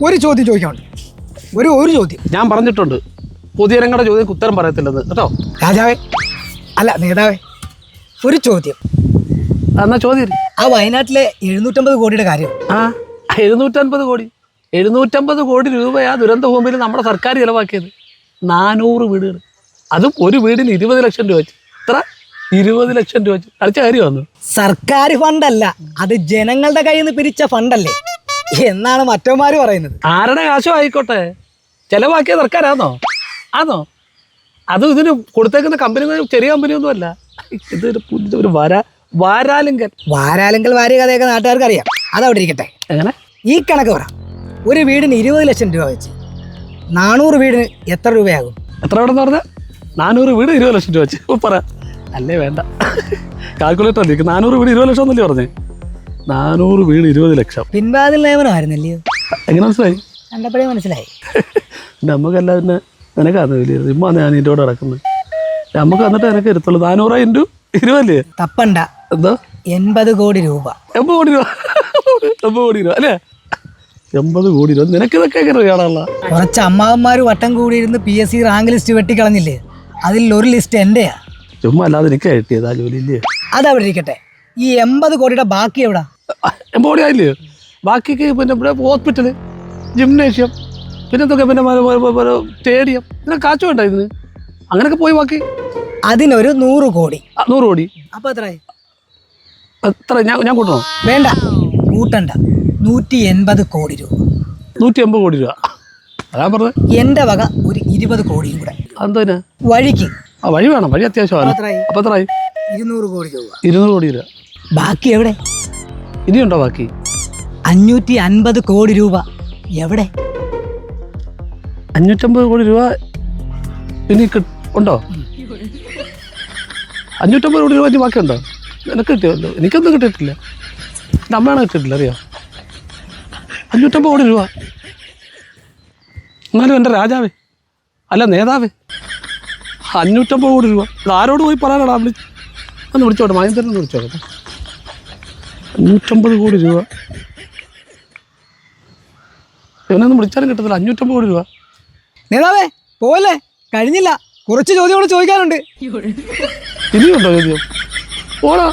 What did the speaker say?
ഒരു ചോദ്യം ചോദിക്കാനുണ്ട്. ഒരു ചോദ്യം ഞാൻ പറഞ്ഞിട്ടുണ്ട്, പൊതുജനങ്ങളുടെ ചോദ്യം ഉത്തരം പറയത്തില്ലെന്ന് കേട്ടോ. രാജാവേ, അല്ല നേതാവേ, ഒരു ചോദ്യം. എന്നാ ചോദ്യം. ആ വയനാട്ടിലെ 750 കോടിയുടെ കാര്യം. 750 കോടി 750 കോടി രൂപയാ ദുരന്ത ഭൂമിയിൽ നമ്മുടെ സർക്കാർ ചിലവാക്കിയത്. 400 വീടുകൾ, അതും ഒരു വീടിന് 20 ലക്ഷം രൂപ വെച്ച്. എത്ര? 20 ലക്ഷം രൂപ വെച്ച്. കളിച്ച കാര്യം വന്നു. സർക്കാർ ഫണ്ടല്ല, അത് ജനങ്ങളുടെ കയ്യിൽ നിന്ന് പിരിച്ച ഫണ്ടല്ലേ എന്നാണ് മറ്റവന്മാര് പറയുന്നത്. ആരുടെ കാശോ ആയിക്കോട്ടെ, ചെലവാക്കിയ സർക്കാരാണോ? അതും ഇതിന് കൊടുത്തേക്കുന്ന കമ്പനി ചെറിയ കമ്പനിയൊന്നും അല്ല. ഇതൊരു വാരാലിങ്കൽ വാര്യ കഥയൊക്കെ നാട്ടുകാർക്ക് അറിയാം. അതവിടെ ഇരിക്കട്ടെ. എങ്ങനെ ഈ കണക്ക് പറ, ഒരു വീടിന് 20 ലക്ഷം രൂപ വെച്ച് 400 വീടിന് എത്ര രൂപയാകും? എത്ര വീടെന്ന് പറഞ്ഞാൽ 400 വീട് 20 ലക്ഷം രൂപ വെച്ച്. പറ. അല്ലേ വേണ്ട, കാൽക്കുലേറ്റർ അല്ലേ. 400 വീട് 20 ലക്ഷം എന്നല്ലേ പറഞ്ഞേ? 400 വീട് 20 ലക്ഷം. പിൻവാതിൽ നിയമനമായിരുന്നല്ലയോ? എങ്ങനെ മനസ്സിലായി? കണ്ടപ്പോഴേ മനസ്സിലായി. നമുക്കല്ല പിന്നെ നിനക്കാന്ന് വലിയ ഇമ്മാണ് ഞാൻ ഇതിൻ്റെ കൂടെ നടക്കുന്നത്. നമുക്ക് എന്നിട്ട് എനിക്ക് ഇരുത്തുള്ളൂ. 400 ഇൻറ്റു 20 അല്ലേ? തപ്പണ്ട. എന്തോ 80 കോടി രൂപ. 80 കോടി രൂപ 80 കോടി രൂപ അല്ലേ? 80 കോടി രൂപ. നിനക്കിതൊക്കെ എങ്ങനെ അറിയാണല്ലോ? കുറച്ച് അമ്മാവന്മാർ വട്ടം കൂടിയിരുന്ന് PSC റാങ്ക് ലിസ്റ്റ് വെട്ടിക്കളഞ്ഞില്ലേ? അതിൽ ഒരു ലിസ്റ്റ് എന്റെയാ. ചുമ്മാ അല്ലാതെ എനിക്ക് കിട്ടിയത് ആ ജോലി ഇല്ലേ? അതവിടെ ഇരിക്കട്ടെ. ഈ 80 കോടിയുടെ ബാക്കി എവിടാ? 80 കോടി ആയില്ലേ? ബാക്കിക്ക് പിന്നെ ഇവിടെ ഹോസ്പിറ്റല്, ജിംനേഷ്യം, പിന്നെ എന്തൊക്കെ, പിന്നെ സ്റ്റേഡിയം, പിന്നെ കാച്ചു വേണ്ട ഇതിന്. അങ്ങനെയൊക്കെ പോയി ബാക്കി. അതിനൊരു 100 കോടി. 100 കോടി. അപ്പൊ എത്രയായി? എത്ര? ഞാൻ കൂട്ടണോ? വേണ്ട, കൂട്ടണ്ട. 180 കോടി രൂപ. 180 കോടി രൂപ. അതാ പറഞ്ഞത്. എന്റെ വക ഒരു 20 കോടിയും കൂടെ. എന്താ വഴിക്ക്? വഴി വേണം, വഴി അത്യാവശ്യമാണ്. അപ്പൊ എത്രയായി? 200 കോടി രൂപ. 200 കോടി രൂപ. ബാക്കി എവിടെ? ഇനിയുണ്ടോ ബാക്കി? 550 കോടി രൂപ എവിടെ? 550 കോടി രൂപ ഇനി ഉണ്ടോ? 550 കോടി രൂപ ഇനി ബാക്കിയുണ്ടോ? നിനക്ക് കിട്ടിയല്ലോ. എനിക്കൊന്നും കിട്ടിയിട്ടില്ല. എൻ്റെ അമ്മയാണ് കിട്ടിയിട്ടില്ല, അറിയാം. 550 കോടി രൂപ. എന്നാലും എൻ്റെ രാജാവേ, അല്ല നേതാവേ, 550 കോടി രൂപ ആരോട് പോയി പറയാനാടാ? ഒന്ന് വിളിച്ചോട്ടെ, മഹേന്ദ്രനെ ഒന്ന് വിളിച്ചോട്ടെ. 550 കോടി രൂപ ഇവനൊന്നും വിളിച്ചാലും കിട്ടത്തില്ല. 550 കോടി രൂപ. നേതാവേ പോലെ കഴിഞ്ഞില്ല, കുറച്ച് ചോദ്യം കൂടെ ചോദിക്കാനുണ്ട്. ഇനിയുണ്ടോ ചോദ്യം? പോടാ.